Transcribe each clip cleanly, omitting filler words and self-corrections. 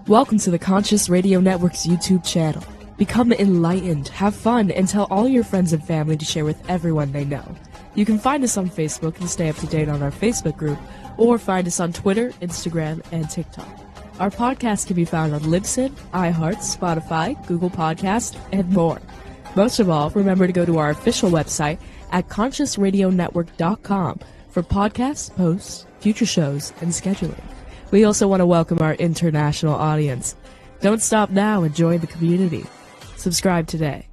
Welcome to the Conscious Radio Network's YouTube channel. Become enlightened, have fun, and tell all your friends and family to share with everyone they know. You can find us on Facebook and stay up to date on our Facebook group, or find us on Twitter, Instagram, and TikTok. Our podcast can be found on Libsyn, iHeart, Spotify, Google Podcast, and more. Most of all, remember to go to our official website at consciousradionetwork.com for podcasts, posts, future shows, and scheduling. We also want to welcome our international audience. Don't stop now and join the community. Subscribe today.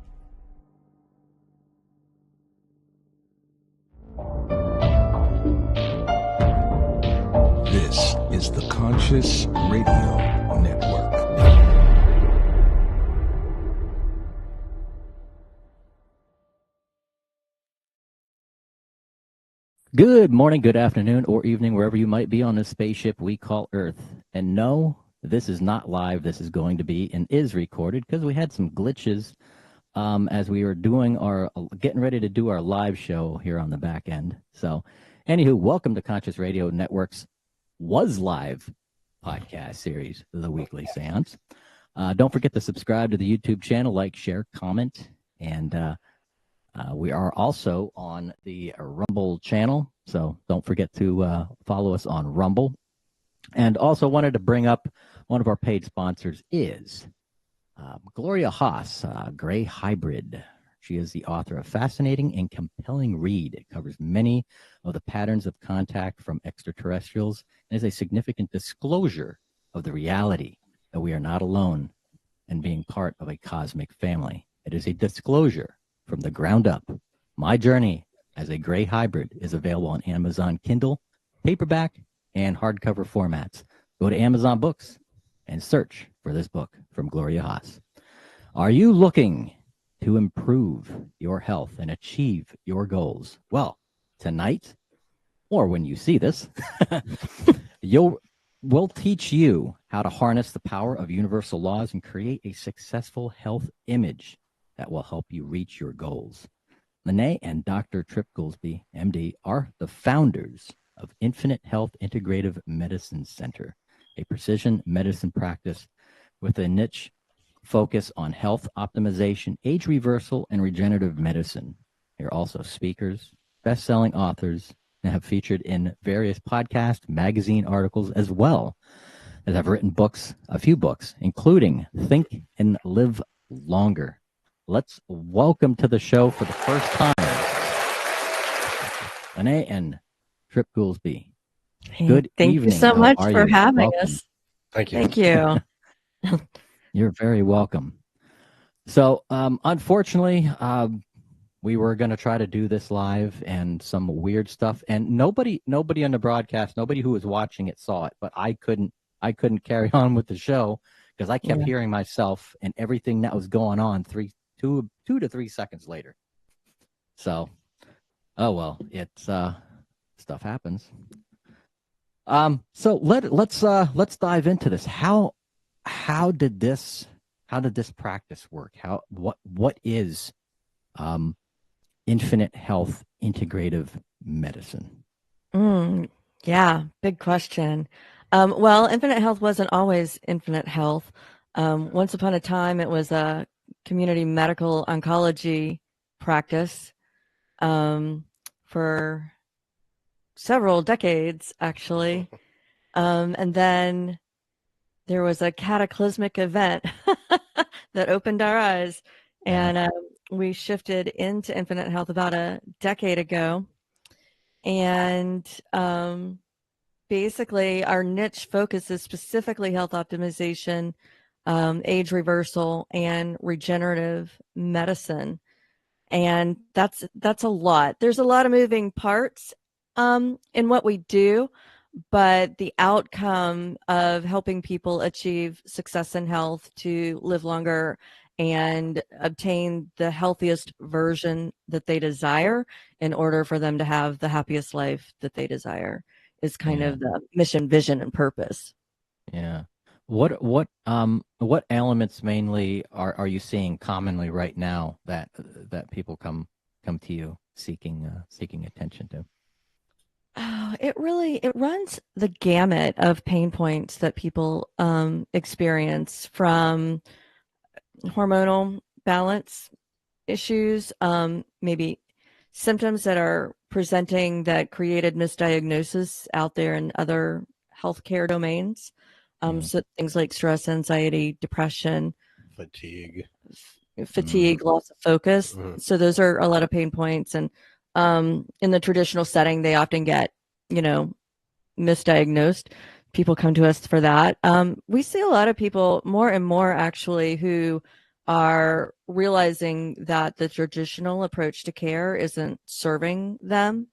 This is the Conscious Radio Network. Good morning, good afternoon, or evening, wherever you might be on this spaceship we call Earth. And no, this is not live. This is going to be and is recorded because we had some glitches as we were getting ready to do our live show here on the back end. So, anywho, welcome to Conscious Radio Network's Was Live podcast series, The Weekly Seance. Don't forget to subscribe to the YouTube channel, like, share, comment, and we are also on the Rumble channel, so don't forget to follow us on Rumble. And also wanted to bring up one of our paid sponsors is Gloria Haas, Gray Hybrid. She is the author of fascinating and compelling read. It covers many of the patterns of contact from extraterrestrials and is a significant disclosure of the reality that we are not alone in being part of a cosmic family. It is a disclosure from the ground up. My journey as a gray hybrid is available on Amazon Kindle, paperback, and hardcover formats. Go to Amazon Books and search for this book from Gloria Haas. Are you looking to improve your health and achieve your goals? Well, tonight, or when you see this, we'll teach you how to harness the power of universal laws and create a successful health image that will help you reach your goals. Lanae and Dr. Trip Goolsby, MD, are the founders of Infinite Health Integrative Medicine Center, a precision medicine practice with a niche focus on health optimization, age reversal, and regenerative medicine. They're also speakers, best-selling authors, and have featured in various podcast, magazine articles, as well as have written books, a few books, including Think and Live Longer. Let's welcome to the show for the first time, Lanae and Trip Goolsby. Good evening. Thank you so much for having us. Thank you. Thank you. You're very welcome. So, unfortunately, we were going to try to do this live and some weird stuff, and nobody on the broadcast, nobody who was watching it saw it, but I couldn't carry on with the show because I kept hearing myself and everything that was going on 2 to 3 seconds later. So, oh well, it's stuff happens. So let's dive into this. How did this practice work? What is Infinite Health Integrative Medicine? Yeah, big question. Well, Infinite Health wasn't always Infinite Health. Once upon a time, it was a community medical oncology practice for several decades, actually. And then there was a cataclysmic event that opened our eyes, and we shifted into Infinite Health about a decade ago. And basically, our niche focus is specifically health optimization, age reversal, and regenerative medicine. And that's a lot. There's a lot of moving parts in what we do, but the outcome of helping people achieve success in health to live longer and obtain the healthiest version that they desire in order for them to have the happiest life that they desire is kind of the mission, vision, and purpose. Yeah. What elements mainly are you seeing commonly right now that people come to you seeking attention to? Oh, it runs the gamut of pain points that people experience, from hormonal balance issues, maybe symptoms that are presenting that created misdiagnosis out there in other healthcare domains. So things like stress, anxiety, depression, Fatigue. fatigue, loss of focus. Mhm. So those are a lot of pain points. And in the traditional setting, they often get, misdiagnosed. People come to us for that. We see a lot of people, more and more actually, who are realizing that the traditional approach to care isn't serving them.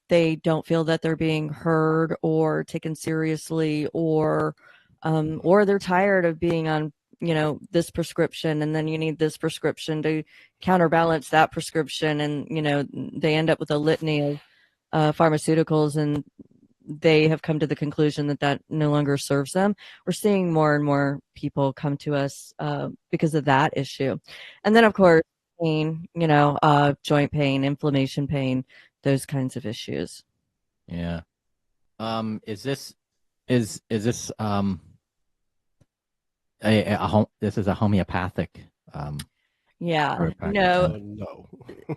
They don't feel that they're being heard or taken seriously, or they're tired of being on, this prescription, and then you need this prescription to counterbalance that prescription, and they end up with a litany of pharmaceuticals, and they have come to the conclusion that that no longer serves them. We're seeing more and more people come to us because of that issue. And then, of course, pain, joint pain, inflammation pain, those kinds of issues. Yeah. Is this is this this is a homeopathic Yeah, sort of practice? no,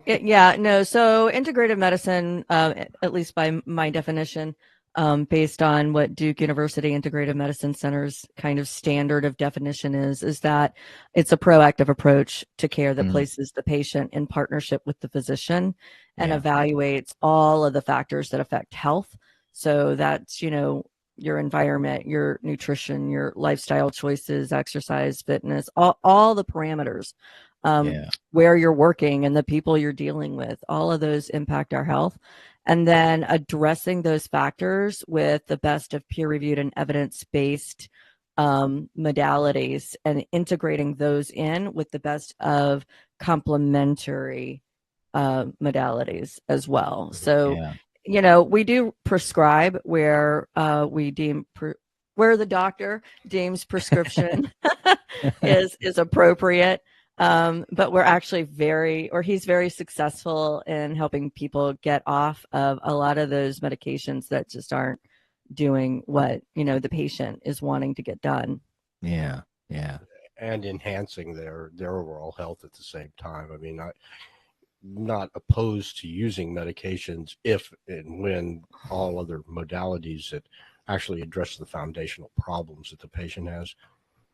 No. no. So integrative medicine, at least by my definition, based on what Duke University Integrative Medicine Center's kind of standard of definition is that it's a proactive approach to care that places the patient in partnership with the physician and evaluates all of the factors that affect health. So that's, your environment, your nutrition, your lifestyle choices, exercise, fitness, all the parameters, where you're working and the people you're dealing with, all of those impact our health. And then addressing those factors with the best of peer-reviewed and evidence-based modalities, and integrating those in with the best of complementary modalities as well. So, we do prescribe where we deem where the doctor deems prescription is appropriate. But we're actually he's very successful in helping people get off of a lot of those medications that just aren't doing what, the patient is wanting to get done. Yeah. Yeah. And enhancing their overall health at the same time. I mean, not opposed to using medications if and when all other modalities that actually address the foundational problems that the patient has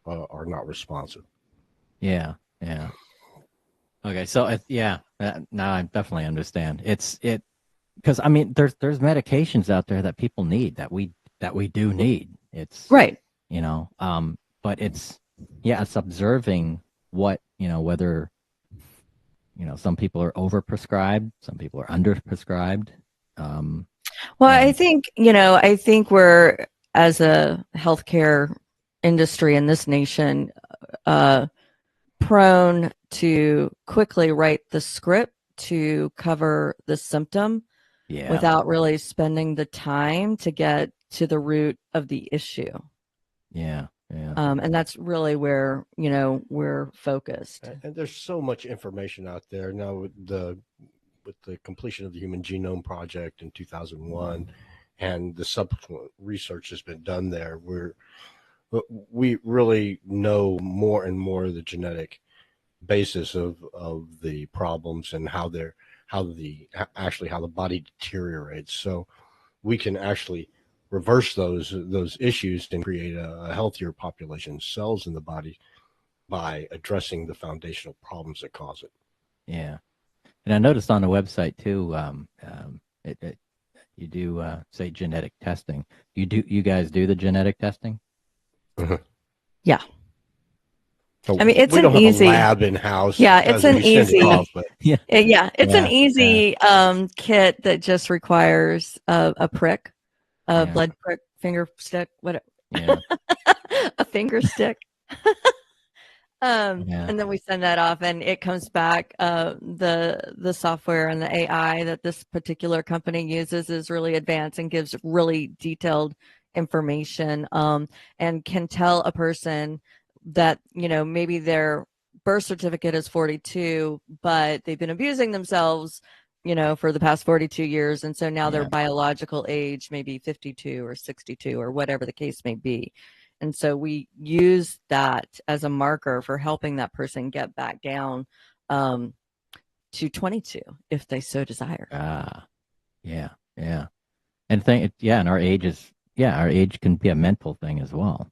are not responsive. Yeah. Yeah. Okay. So now I definitely understand. Because I mean, there's medications out there that people need, that we do need. It's right. But it's observing what, whether, some people are overprescribed, some people are underprescribed. I think we're, as a healthcare industry in this nation, prone to quickly write the script to cover the symptom without really spending the time to get to the root of the issue. Yeah. Yeah. And that's really where, we're focused. And there's so much information out there now with the completion of the Human Genome Project in 2001 and the subsequent research that's been done there, we really know more and more of the genetic basis of the problems and how the body deteriorates. So we can actually reverse those issues and create a healthier population of cells in the body by addressing the foundational problems that cause it. Yeah. And I noticed on the website too, you do say genetic testing. You guys do the genetic testing? Yeah. So I mean, it's we don't have easy a lab in house. Yeah, it's an easy. It's an easy kit that just requires a prick, a blood prick, finger stick, whatever. Yeah. A finger stick. And then we send that off, and it comes back. The software and the AI that this particular company uses is really advanced and gives really detailed information, and can tell a person that, maybe their birth certificate is 42, but they've been abusing themselves for the past 42 years. And so now their Yeah. biological age may be 52 or 62 or whatever the case may be. And so we use that as a marker for helping that person get back down to 22 if they so desire. Yeah. And our age can be a mental thing as well.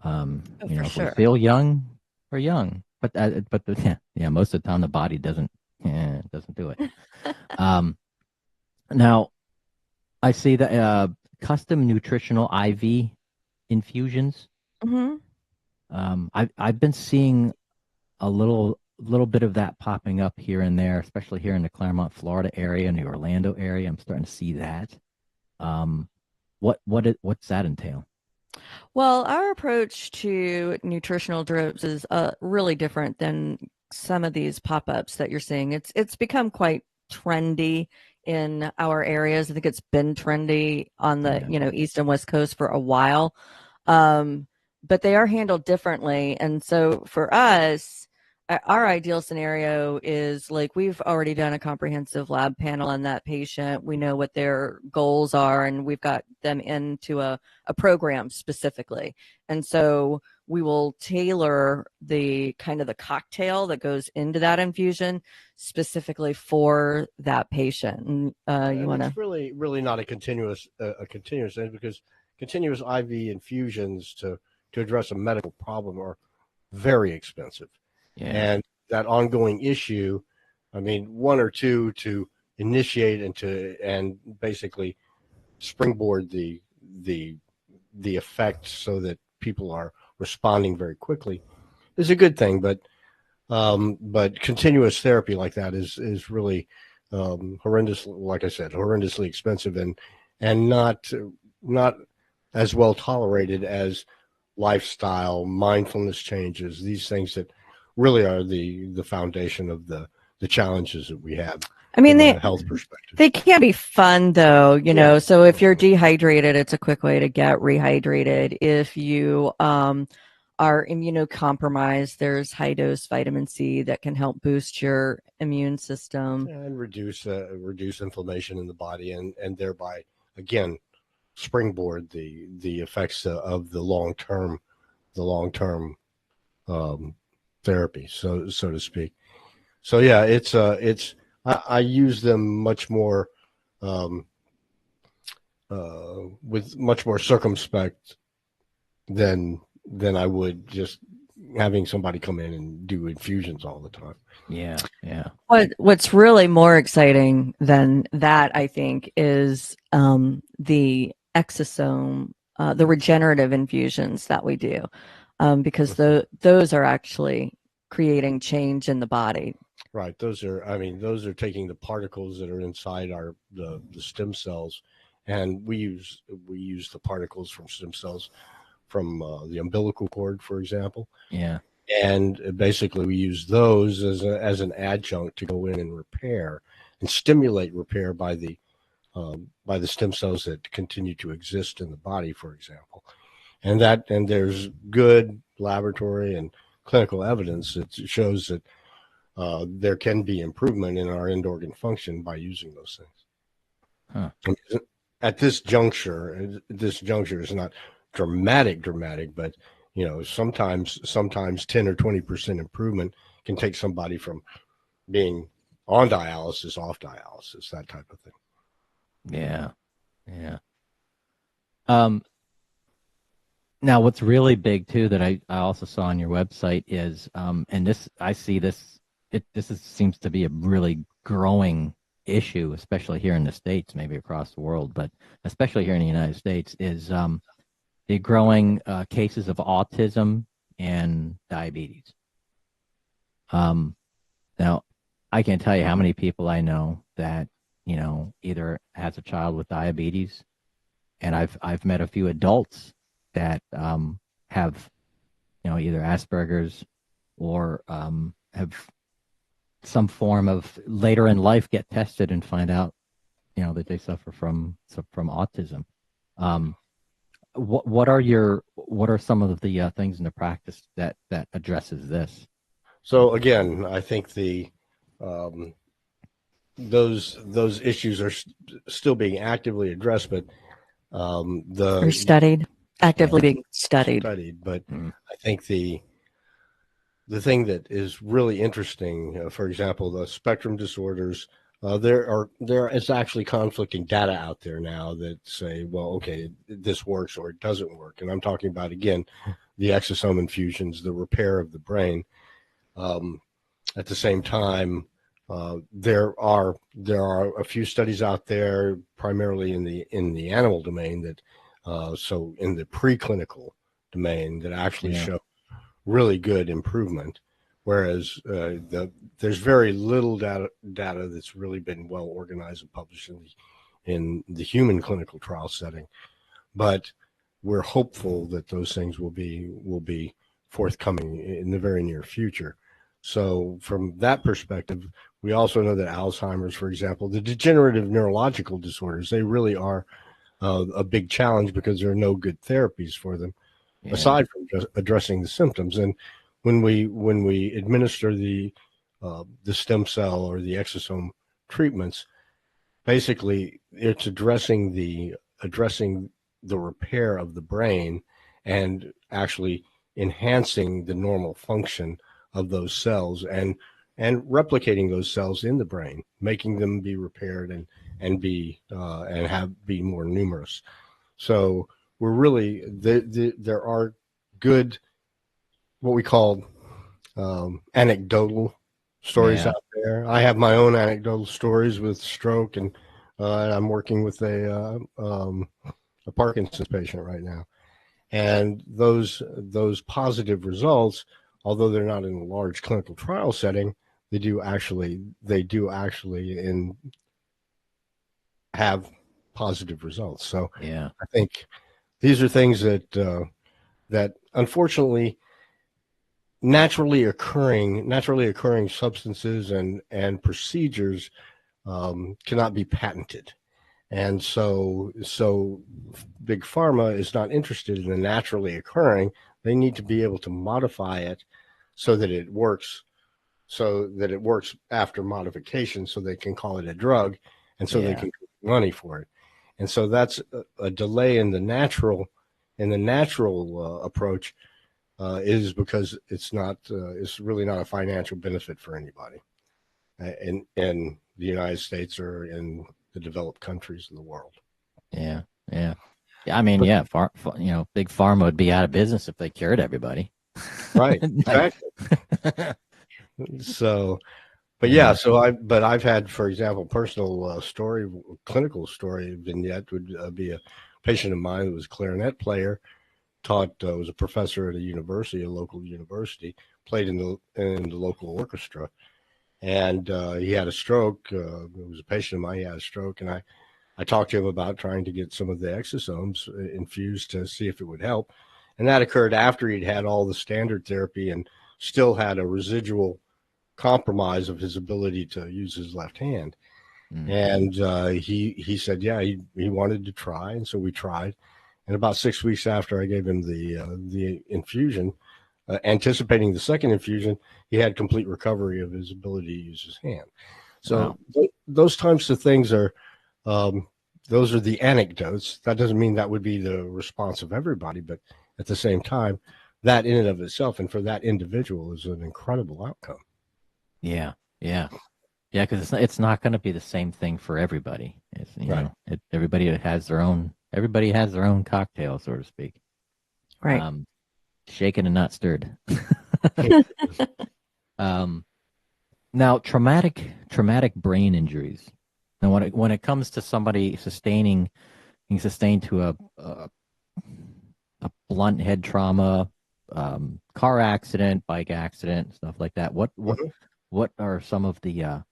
If sure. we feel young, we're young, but most of the time the body doesn't do it. Now I see that custom nutritional IV infusions. Mm-hmm. I've been seeing a little bit of that popping up here and there, especially here in the Claremont, Florida area and the Orlando area. I'm starting to see that. What's that entail? Well, our approach to nutritional drips is really different than some of these pop-ups that you're seeing. It's become quite trendy in our areas. I think it's been trendy on the East and West Coast for a while, but they are handled differently. And so for us, our ideal scenario is like we've already done a comprehensive lab panel on that patient. We know what their goals are, and we've got them into a program specifically. And so we will tailor the kind of the cocktail that goes into that infusion specifically for that patient. And you want to? It's really not a continuous thing, because continuous IV infusions to address a medical problem are very expensive. Yeah. And that ongoing issue, I mean, one or two to initiate and basically springboard the effect so that people are responding very quickly is a good thing. But continuous therapy like that is really horrendous. Like I said, horrendously expensive and not as well tolerated as lifestyle, mindfulness changes, these things that really are the foundation of the challenges that we have. I mean, from a health perspective. They can be fun though, know. So if you're dehydrated, it's a quick way to get rehydrated. If you are immunocompromised, there's high dose vitamin C that can help boost your immune system and reduce inflammation in the body, and thereby again springboard the effects of the long term therapy, so to speak. So yeah, it's I use them much more with much more circumspect than I would just having somebody come in and do infusions all the time. Yeah. What's really more exciting than that, I think, is the exosome, the regenerative infusions that we do, because those are actually creating change in the body. Right. Those are taking the particles that are inside the stem cells, and we use the particles from stem cells from the umbilical cord, for example. Yeah. And basically we use those as an adjunct to go in and repair and stimulate repair by the stem cells that continue to exist in the body, for example. And there's good laboratory and clinical evidence that shows that there can be improvement in our end organ function by using those things. Huh. At this juncture is not dramatic, but sometimes 10 or 20% improvement can take somebody from being on dialysis off dialysis, that type of thing. Yeah. Now, what's really big too that I also saw on your website is, and this I see this seems to be a really growing issue, especially here in the States, maybe across the world, but especially here in the United States, is the growing cases of autism and diabetes. Now, I can't tell you how many people I know that either has a child with diabetes, and I've met a few adults that have either Asperger's or have some form of later in life get tested and find out that they suffer from autism. What are some of the things in the practice that addresses this? So again, I think the those issues are still being actively addressed, but Or studied, actively being studied. But I think the thing that is really interesting, for example, the spectrum disorders, there is actually conflicting data out there now that say, well, okay, this works or it doesn't work. And I'm talking about, again, the exosome infusions, the repair of the brain. At the same time, there are a few studies out there, primarily in the animal domain, that so in the preclinical domain, that actually show really good improvement, whereas there's very little data that's really been well organized and published in the human clinical trial setting. But we're hopeful that those things will be forthcoming in the very near future. So from that perspective, we also know that Alzheimer's, for example, the degenerative neurological disorders, they really are a big challenge because there are no good therapies for them, aside from just addressing the symptoms. And when we administer the stem cell or the exosome treatments, basically it's addressing the repair of the brain and actually enhancing the normal function of those cells and replicating those cells in the brain, making them be repaired and be more numerous. So we're really there are good, what we call anecdotal stories out there. I have my own anecdotal stories with stroke, and I'm working with a Parkinson's patient right now. And those positive results, although they're not in a large clinical trial setting, they do actually have positive results. So I think these are things that unfortunately naturally occurring substances and procedures cannot be patented. And so big pharma is not interested in the naturally occurring. They need to be able to modify it so that it works after modification, so they can call it a drug, and so they can get money for it. And so that's a delay in the natural approach is because it's really not a financial benefit for anybody in the United States or in the developed countries of the world. Yeah. I mean, big pharma would be out of business if they cured everybody. Right. Exactly. So, but I've had, for example, personal clinical story vignette would be a patient of mine who was a clarinet player, was a professor at a local university, played in the local orchestra, and he had a stroke. It was a patient of mine. He had a stroke, and I talked to him about trying to get some of the exosomes infused to see if it would help. And that occurred after he'd had all the standard therapy and still had a residual compromise of his ability to use his left hand. And he said, he wanted to try. And so we tried. And about 6 weeks after I gave him the infusion, anticipating the second infusion, he had complete recovery of his ability to use his hand. So those types of things are, those are the anecdotes. That doesn't mean that would be the response of everybody, but at the same time, that in and of itself and for that individual is an incredible outcome. Yeah, because it's not going to be the same thing for everybody. It's, everybody has their own cocktail, so to speak. Right. Shaken and not stirred. Now, traumatic brain injuries. Now, when it comes to somebody being sustained to a blunt head trauma, car accident, bike accident, stuff like that, what are some of the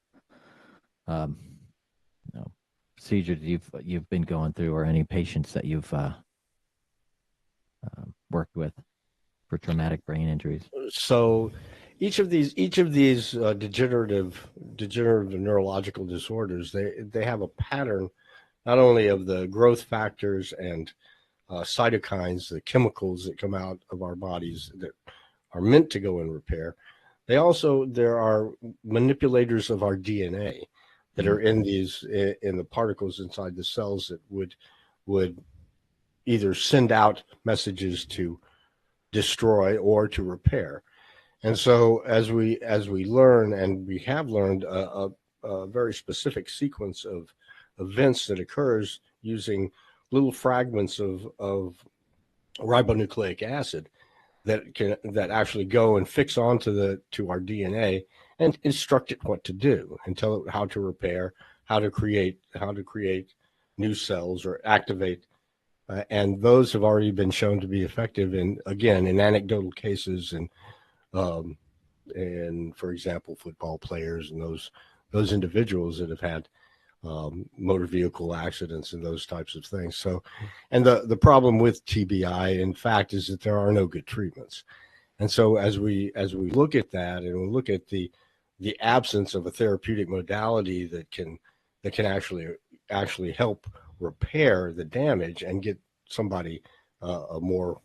procedures you've been going through, or any patients that you've worked with for traumatic brain injuries? So each of these degenerative neurological disorders, they have a pattern not only of the growth factors and cytokines, the chemicals that come out of our bodies that are meant to go and repair. There are manipulators of our DNA that are in the particles inside the cells that would either send out messages to destroy or to repair. And so as we learn, and we have learned a very specific sequence of events that occurs using little fragments of ribonucleic acid that actually go and fix onto our DNA and instruct it what to do and tell it how to repair, how to create new cells or activate. And those have already been shown to be effective in anecdotal cases and for example, football players and those individuals that have had motor vehicle accidents and those types of things. So, and the problem with TBI, in fact, is that there are no good treatments. And so as we look at that and we look at the absence of a therapeutic modality that can actually help repair the damage and get somebody a more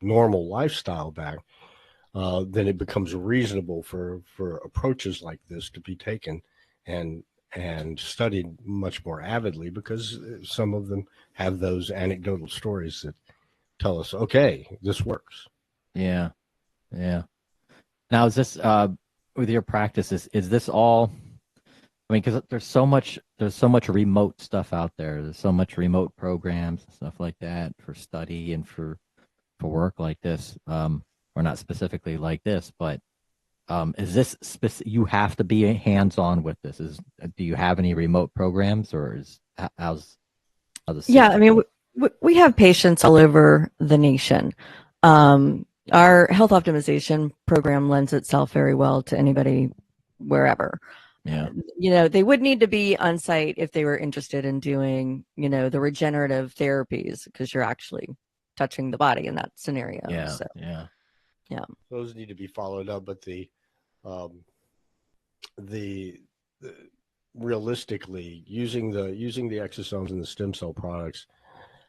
normal lifestyle back, then it becomes reasonable for approaches like this to be taken and studied much more avidly, because some of them have those anecdotal stories that tell us, okay, this works. Yeah. Yeah. Now, is this with your practice? Is this all? I mean, because there's so much remote stuff out there. There's so much remote programs and stuff like that for study and for work like this, or not specifically like this, but is this you have to be hands-on with this? Do you have any remote programs, or how's the Yeah, I mean, we have patients all over the nation. Our health optimization program lends itself very well to anybody wherever. Yeah. They would need to be on site if they were interested in doing, the regenerative therapies, because you're actually touching the body in that scenario. Yeah. So, yeah. Those need to be followed up, but the realistically using the exosomes and the stem cell products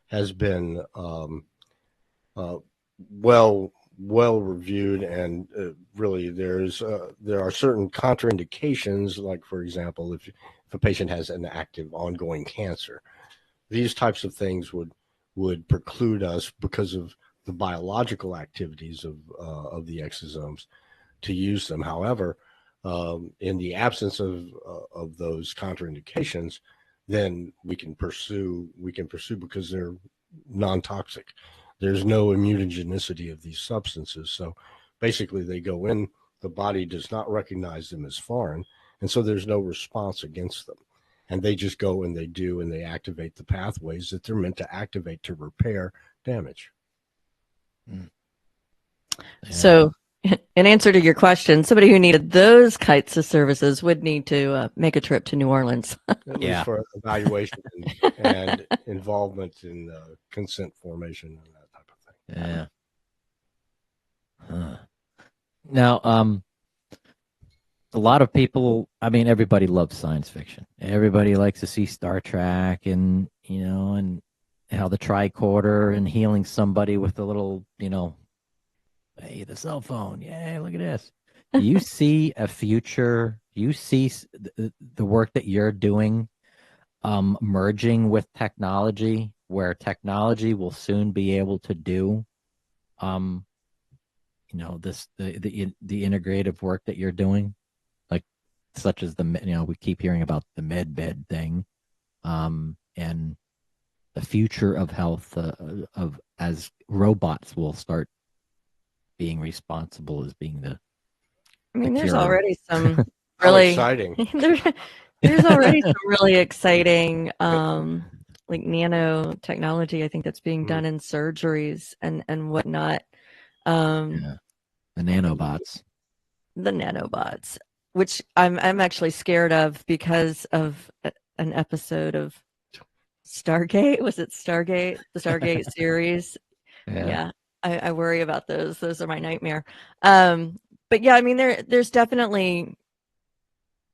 has been well reviewed, and really there are certain contraindications, like for example, if a patient has an active ongoing cancer, these types of things would preclude us, because of the biological activities of the exosomes, to use them. However, in the absence of those contraindications, then we can pursue because they're non-toxic. There's no immunogenicity of these substances. So basically they go in, the body does not recognize them as foreign, and so there's no response against them. And they just go and they activate the pathways that they're meant to activate to repair damage. Yeah. So in answer to your question, somebody who needed those kinds of services would need to make a trip to New Orleans. At least for evaluation and involvement in consent formation and that type of thing. Yeah. Now, a lot of people, I mean, everybody loves science fiction. Everybody likes to see Star Trek and how the tricorder and healing somebody with a little, hey, the cell phone. Yay, look at this. Do you see a future? Do you see the work that you're doing merging with technology, where technology will soon be able to do, the integrative work that you're doing, like such as we keep hearing about the Medbed thing, and the future of health as robots will start being responsible as being There's already some Really really exciting. there's already some really exciting like nanotechnology, I think, that's being done in surgeries and whatnot. The nanobots. The nanobots, which I'm actually scared of because of an episode of Stargate. Was it Stargate? The Stargate series? Yeah. I worry about those. Those are my nightmare. But yeah, there's definitely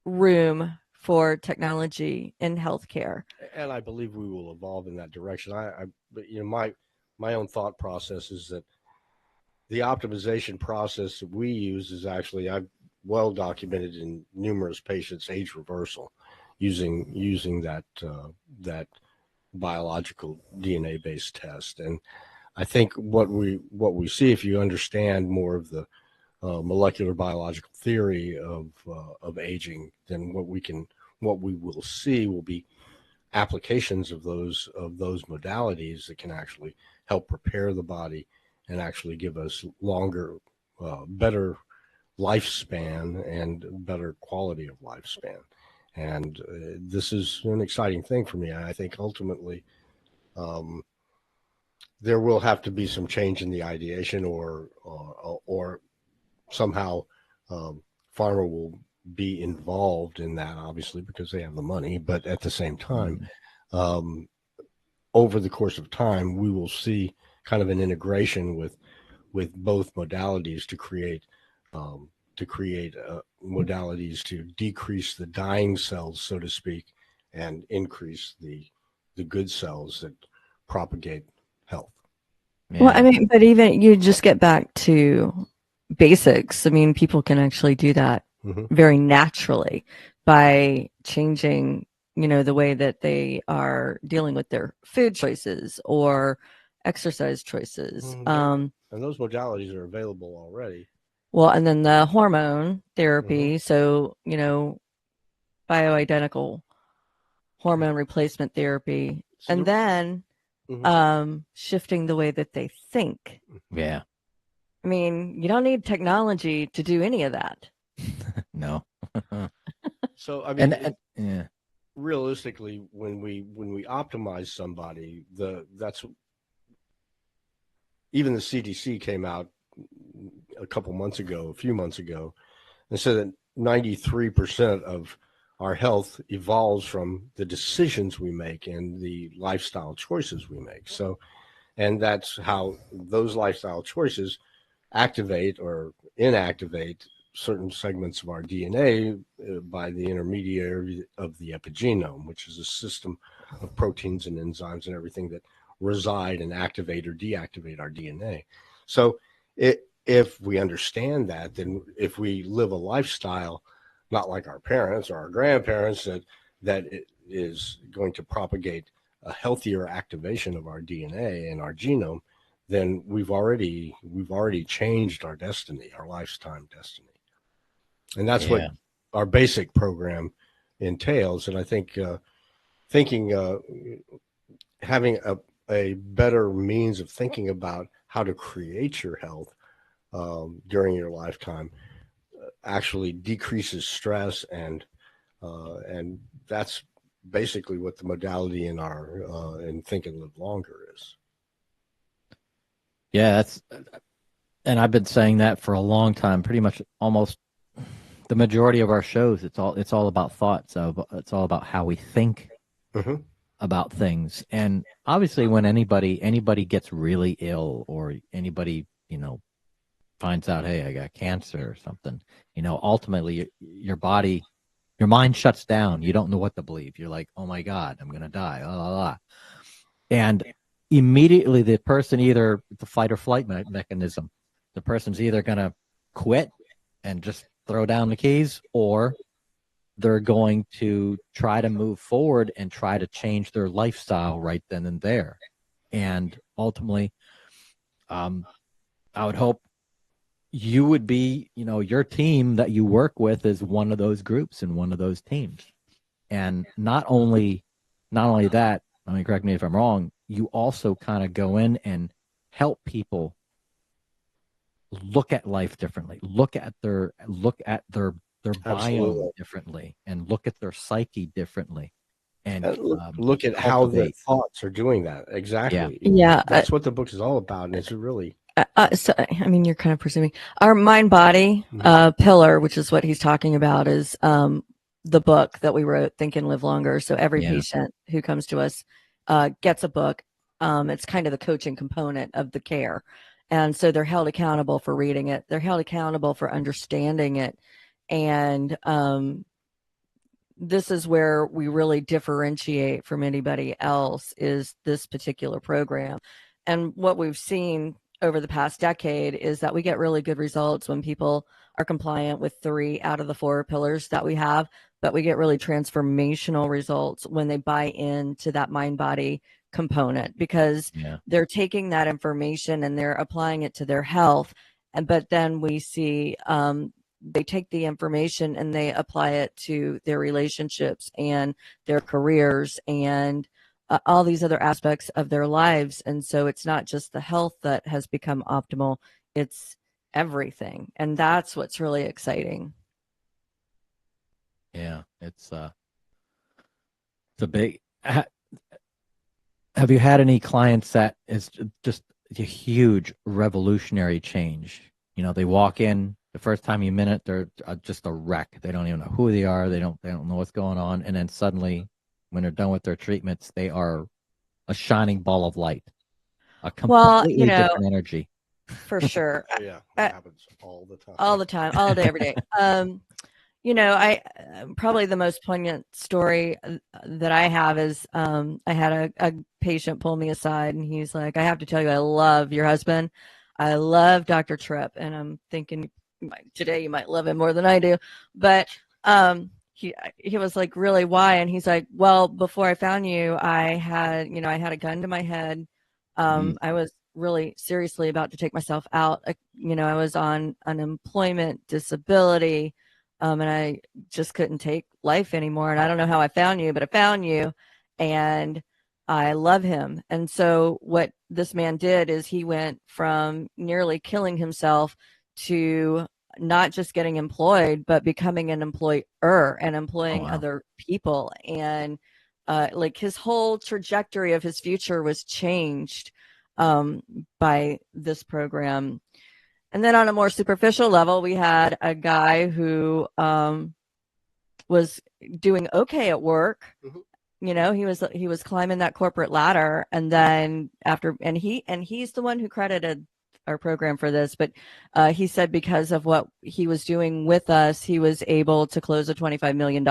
room for technology in healthcare, and I believe we will evolve in that direction. But my own thought process is that the optimization process that we use is actually, I've well documented in numerous patients, age reversal. using that biological DNA based test. And I think what we see, if you understand more of the molecular biological theory of aging, then what we will see will be applications of those modalities that can actually help prepare the body and actually give us longer, better lifespan and better quality of lifespan. And this is an exciting thing for me. I think ultimately there will have to be some change in the ideation, or somehow pharma will be involved in that, obviously, because they have the money. But at the same time, over the course of time, we will see kind of an integration with both modalities to create modalities to decrease the dying cells, so to speak, and increase the good cells that propagate health. Yeah. Well, I mean, but even you just get back to basics. I mean, people can actually do that very naturally by changing, the way that they are dealing with their food choices or exercise choices. And those modalities are available already. Well, and then the hormone therapy. So, bioidentical hormone replacement therapy. So and then shifting the way that they think. Yeah. I mean, you don't need technology to do any of that. No. So I mean, yeah. Realistically, when we optimize somebody, that's even the CDC came out a few months ago, and said that 93% of our health evolves from the decisions we make and the lifestyle choices we make. So, and that's how those lifestyle choices activate or inactivate certain segments of our DNA by the intermediary of the epigenome, which is a system of proteins and enzymes and everything that reside and activate or deactivate our DNA. So if we understand that, then if we live a lifestyle not like our parents or our grandparents that it is going to propagate a healthier activation of our DNA and our genome, then we've already changed our destiny, our lifetime destiny. And that's what our basic program entails. And I think having a better means of thinking about how to create your health during your lifetime actually decreases stress, and that's basically what the modality in our in Think and Live Longer is. Yeah, and I've been saying that for a long time. Pretty much, almost the majority of our shows, it's all about thoughts. So it's all about how we think about things. And obviously, when anybody gets really ill, or anybody finds out, hey, I got cancer or something, ultimately your mind shuts down. You don't know what to believe. You're like, oh my God, I'm gonna die. La, la, la. And immediately the person, either the fight or flight mechanism, the person's either gonna quit and just throw down the keys, or they're going to try to move forward and try to change their lifestyle right then and there. And ultimately, I would hope you would be, your team that you work with is one of those groups and one of those teams. And not only that, I mean, correct me if I'm wrong, you also kind of go in and help people look at life differently, look at their biome differently, and look at their psyche differently, and look at how the thoughts are doing that. Exactly. Yeah. That's what the book is all about. And it's really so, I mean, you're kind of presuming our mind body pillar, which is what he's talking about, is the book that we wrote, Think and Live Longer. So every patient who comes to us gets a book. It's kind of the coaching component of the care. And so they're held accountable for reading it. They're held accountable for understanding it. And this is where we really differentiate from anybody else, is this particular program. And what we've seen over the past decade is that we get really good results when people are compliant with 3 out of the 4 pillars that we have, but we get really transformational results when they buy into that mind body component, because they're taking that information and they're applying it to their health. But then we see they take the information and they apply it to their relationships and their careers and all these other aspects of their lives. And so it's not just the health that has become optimal, it's everything. And that's what's really exciting. Yeah, it's a big. Have you had any clients that is just a huge revolutionary change? You know, they walk in the first time you minute, they're just a wreck. They don't even know who they are. They don't know what's going on. And then suddenly, when they're done with their treatments, they are a shining ball of light, a completely different energy. For sure. Yeah, that happens all the time. All the time, all day, every day. I probably the most poignant story that I have is I had a patient pull me aside and he's like, I have to tell you, I love your husband. I love Dr. Tripp. And I'm thinking today you might love him more than I do. But he was like, really, why? And he's like, well, before I found you, I had a gun to my head. I was really seriously about to take myself out. I was on unemployment, disability, and I just couldn't take life anymore. And I don't know how I found you, but I found you and I love him. And so what this man did is he went from nearly killing himself to not just getting employed, but becoming an employer and employing other people. And like his whole trajectory of his future was changed by this program. And then on a more superficial level, we had a guy who was doing okay at work. Mm-hmm. You know, he was climbing that corporate ladder, and then he's the one who credited our program for this, but he said because of what he was doing with us, he was able to close a $25 million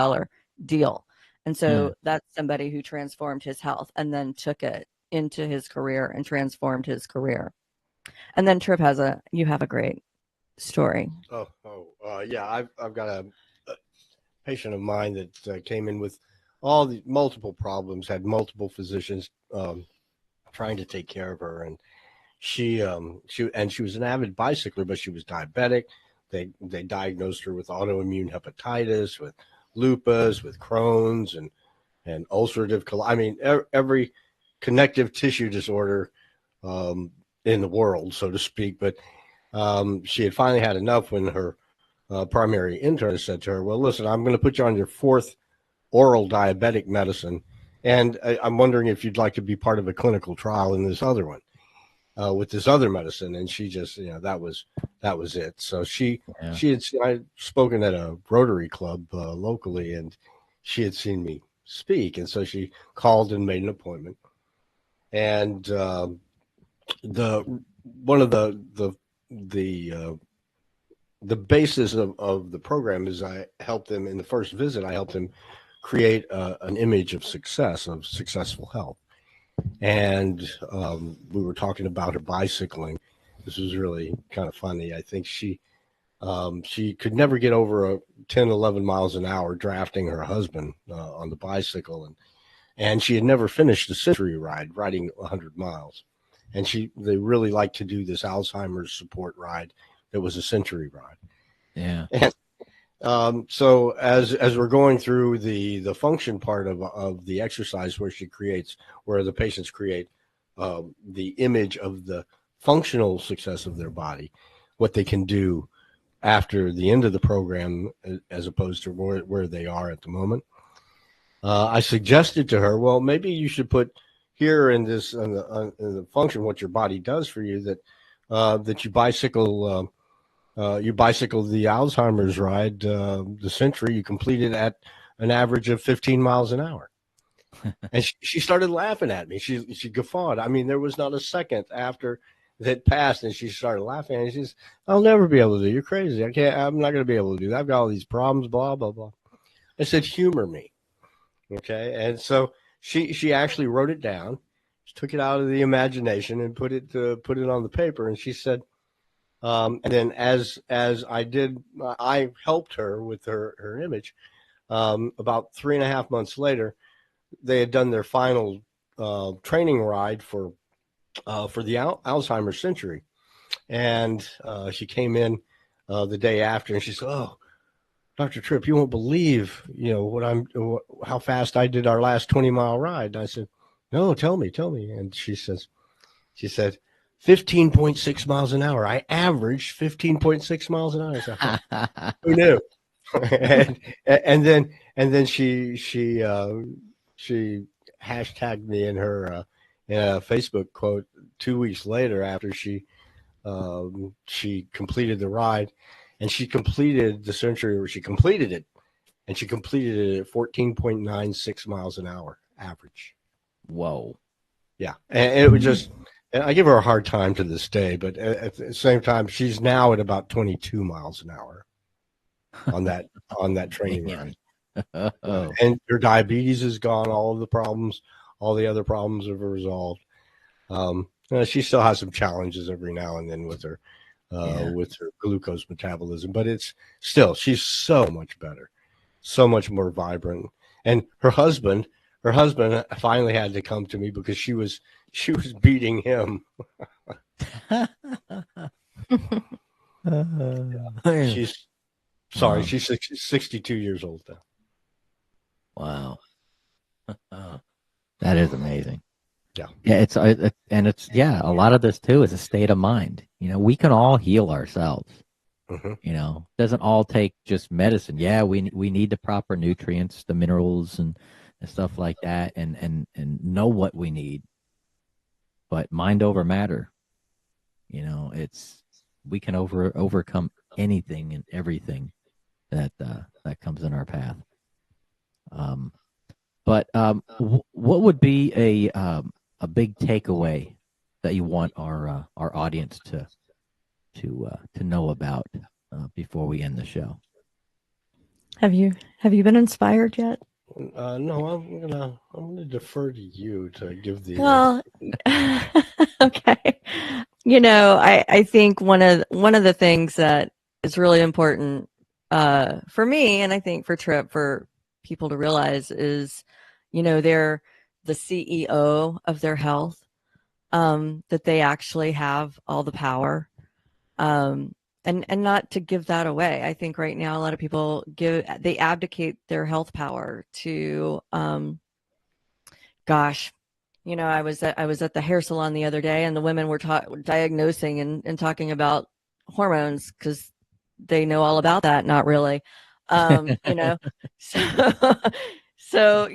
deal. And so that's somebody who transformed his health and then took it into his career and transformed his career. And then Tripp you have a great story. Yeah, I've got a patient of mine that came in with all the multiple problems, had multiple physicians trying to take care of her, and she was an avid bicycler, but she was diabetic. They diagnosed her with autoimmune hepatitis, with lupus, with Crohn's, and ulcerative colitis. I mean, every connective tissue disorder in the world, so to speak. But she had finally had enough when her primary internist said to her, well, listen, I'm going to put you on your 4th oral diabetic medicine, and I'm wondering if you'd like to be part of a clinical trial in this other one with this other medicine. And she just, that was it. So I'd spoken at a Rotary Club locally, and she had seen me speak, and so she called and made an appointment. And one of the basis of the program is I helped them in the first visit. I helped them create an image of success, of successful health. And we were talking about her bicycling. This was really kind of funny. I think she could never get over 10, 11 miles an hour drafting her husband on the bicycle. And she had never finished a century ride, riding 100 miles. And they really liked to do this Alzheimer's support ride that was a century ride. Yeah. And so as we're going through the function part of the exercise, where the patients create the image of the functional success of their body, what they can do after the end of the program, as opposed to where they are at the moment. I suggested to her, well, maybe you should put here in this in the function what your body does for you, that you bicycle. You bicycle the Alzheimer's ride, the century. You complete it at an average of 15 miles an hour. And she started laughing at me. She guffawed. I mean, there was not a second after that passed, and she started laughing. And she says, I'll never be able to do it. You're crazy. I'm not going to be able to do that. I've got all these problems, blah, blah, blah. I said, humor me. Okay. And so she actually wrote it down. took it out of the imagination and put it on the paper. And she said, and then as I did, I helped her with her image. About 3.5 months later, they had done their final training ride for the Alzheimer's Century, and she came in the day after, and she said, "Oh, Dr. Tripp, you won't believe, how fast I did our last 20-mile ride." And I said, "No, tell me." And she said, 15.6 miles an hour. I averaged 15.6 miles an hour. I said, huh, who knew? and then she hashtagged me in her in a Facebook quote 2 weeks later after she completed the ride, and she completed the century, or she completed it, and she completed it at 14.96 miles an hour average. Whoa. Yeah, and it was just. And I give her a hard time to this day, but at the same time, she's now at about 22 miles an hour on that training ride. Oh. And her diabetes is gone. All the other problems have resolved. She still has some challenges every now and then with her glucose metabolism, but it's still, she's so much better, so much more vibrant. And her husband finally had to come to me because she was beating him. She's 62 years old now. Wow. That is amazing. Yeah. Yeah, a lot of this too is a state of mind. We can all heal ourselves. Mm-hmm. Doesn't all take just medicine. Yeah, we need the proper nutrients, the minerals and stuff like that, and know what we need. But mind over matter. We can overcome anything and everything that comes in our path. But what would be a big takeaway that you want our audience to know about before we end the show? Have you been inspired yet? No, I'm gonna defer to you to give the. Well, okay. I think one of the things that is really important for me, and I think for Tripp, for people to realize is, they're the CEO of their health, that they actually have all the power, and not to give that away. I think right now a lot of people they abdicate their health power to, gosh. I was at the hair salon the other day, and the women were diagnosing and talking about hormones because they know all about that. Not really, So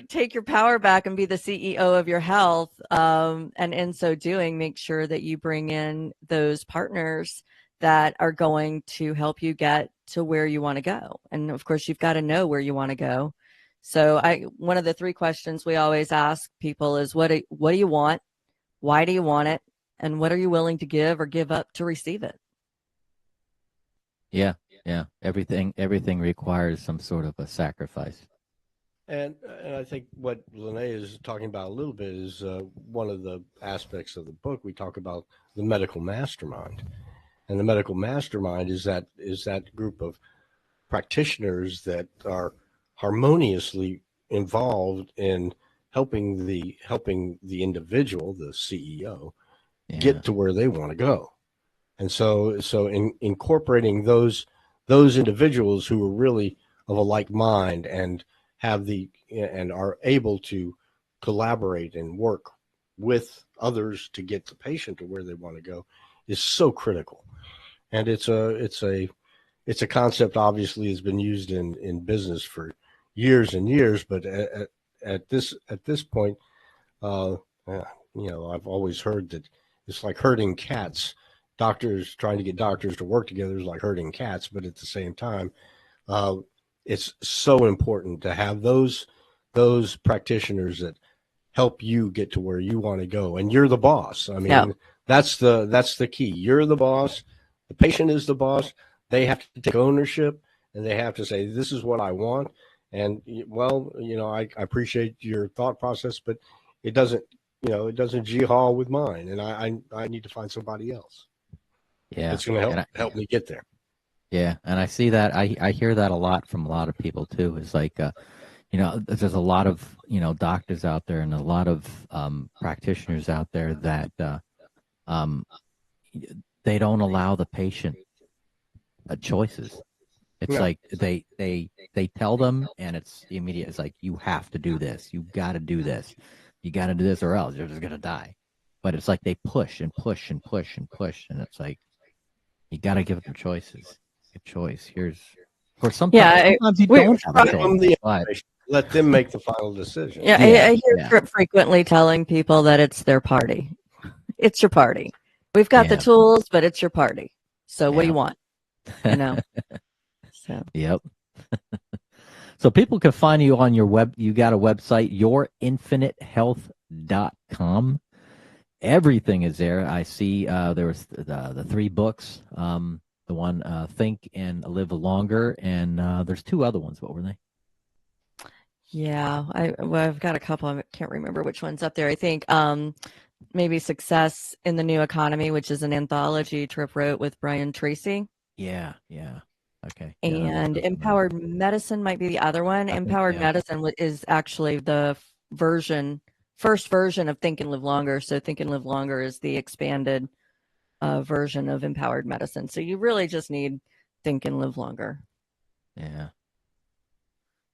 take your power back and be the CEO of your health. And in so doing, make sure that you bring in those partners that are going to help you get to where you want to go. And of course, you've got to know where you want to go. So one of the 3 questions we always ask people is, what do you want? Why do you want it? And what are you willing to give or give up to receive it? Yeah. Everything requires some sort of a sacrifice. And I think what Lanae is talking about a little bit is one of the aspects of the book. We talk about the medical mastermind, and the medical mastermind is that group of practitioners that are harmoniously involved in helping the individual, the CEO, get to where they want to go. And so in incorporating those individuals who are really of a like mind and are able to collaborate and work with others to get the patient to where they want to go is so critical. And it's a concept obviously has been used in business for years and years, but at this point, I've always heard that it's like herding cats. Doctors trying to get doctors to work together is like herding cats, but at the same time, it's so important to have those practitioners that help you get to where you want to go, and you're the boss. I mean, that's the key. You're the boss. The patient is the boss. They have to take ownership, and they have to say, "This is what I want." And I appreciate your thought process, but it doesn't it doesn't g-haul with mine, and I need to find somebody else. Yeah. It's going to help me get there. Yeah, and I see that. I hear that a lot from a lot of people too. It's like, there's a lot of doctors out there and a lot of practitioners out there that um, they don't allow the patient choices. It's like they tell them, and it's immediate. It's like, you have to do this. You got to do this. You got to do this, or else you're just gonna die. But it's like they push and push and push and push, and it's like, you got to give them choices. A choice. Sometimes you don't have a choice. Let them make the final decision. Yeah, I hear Trip frequently telling people that it's their party. It's your party. We've got the tools, but it's your party. So what do you want? So. Yep. So people can find you on your web. You got a website, yourinfinitehealth.com. Everything is there. I see there was the 3 books. The one Think and Live Longer, and there's 2 other ones. What were they? Yeah, I've got a couple. I can't remember which one's up there. I think maybe Success in the New Economy, which is an anthology Trip wrote with Brian Tracy. Yeah. Okay. And Empowered Medicine might be the other one. Empowered Medicine is actually the first version of Think and Live Longer. So Think and Live Longer is the expanded version of Empowered Medicine. So you really just need Think and Live Longer. Yeah.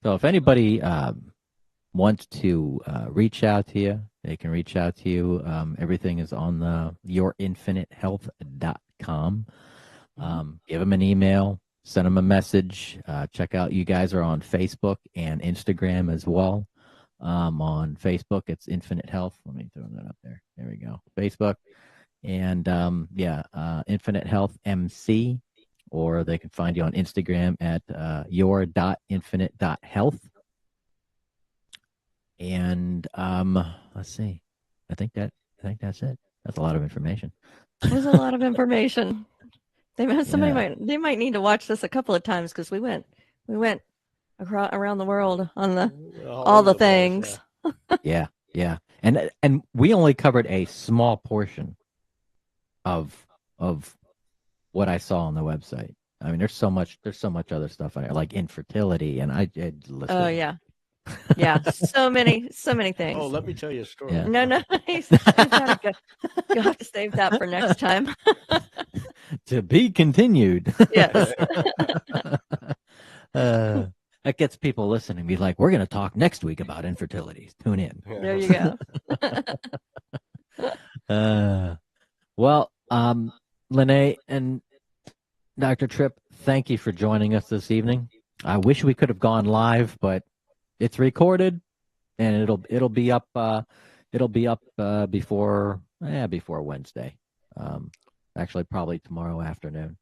So if anybody wants to reach out to you, they can reach out to you. Everything is on the yourinfinitehealth.com. Give them an email, send them a message. Check out, you guys are on Facebook and Instagram as well. On Facebook, it's Infinite Health. Let me throw that up there. There we go. Facebook. And Infinite Health MC, or they can find you on Instagram at your.infinite.health. And let's see. I think that's it. That's a lot of information. There's a lot of information. They might need to watch this a couple of times, because we went around the world on all the things. Yeah. And we only covered a small portion of what I saw on the website. I mean, there's so much other stuff on there, like infertility, and I listed. Oh yeah, so many things. Oh, let me tell you a story. Yeah. No, he's gotta go. You'll have to save that for next time. To be continued. Yes. That gets people listening. Be like, we're going to talk next week about infertility. Tune in. There you go. Well, Lanae and Dr. Tripp, thank you for joining us this evening. I wish we could have gone live, but it's recorded, and it'll be up before Wednesday. Actually, probably tomorrow afternoon.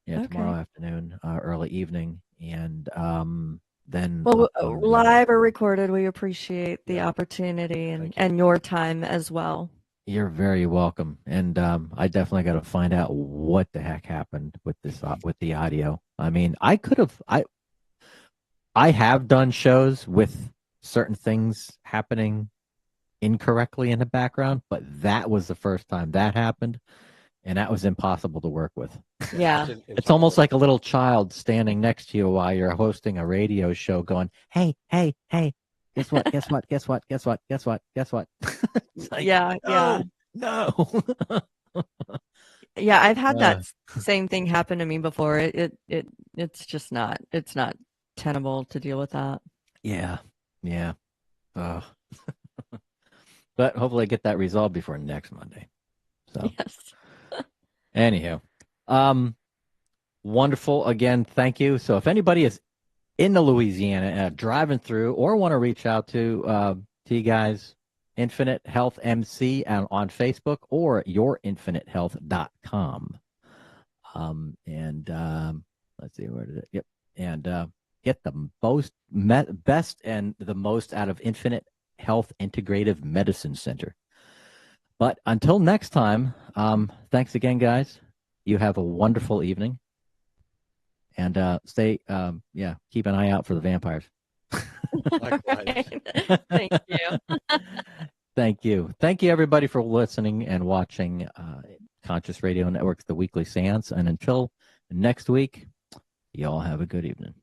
Yeah, okay. Tomorrow afternoon, early evening, and then. Well, live or recorded, we appreciate the opportunity and your time as well. You're very welcome, and I definitely got to find out what the heck happened with this with the audio. I mean, I have done shows with certain things happening incorrectly in the background, but that was the first time that happened, and that was impossible to work with. Yeah, it's almost like a little child standing next to you while you're hosting a radio show, going, "Hey, hey, hey." Guess what? Guess what? Guess what? Guess what? Guess what? Guess what? Like, no. Yeah, I've had that same thing happen to me before. It's just not tenable to deal with that. Yeah. But hopefully I get that resolved before next Monday. So yes. Anyhow, wonderful. Again, thank you. So if anybody is in the Louisiana, driving through, or want to reach out to you guys, Infinite Health MC on Facebook, or yourinfinitehealth.com. Let's see, where did it? Yep. And get the best and the most out of Infinite Health Integrative Medicine Center. But until next time, thanks again, guys. You have a wonderful evening. And keep an eye out for the vampires. Likewise. Thank you. Thank you. Thank you, everybody, for listening and watching Conscious Radio Network's The Weekly Seance. And until next week, you all have a good evening.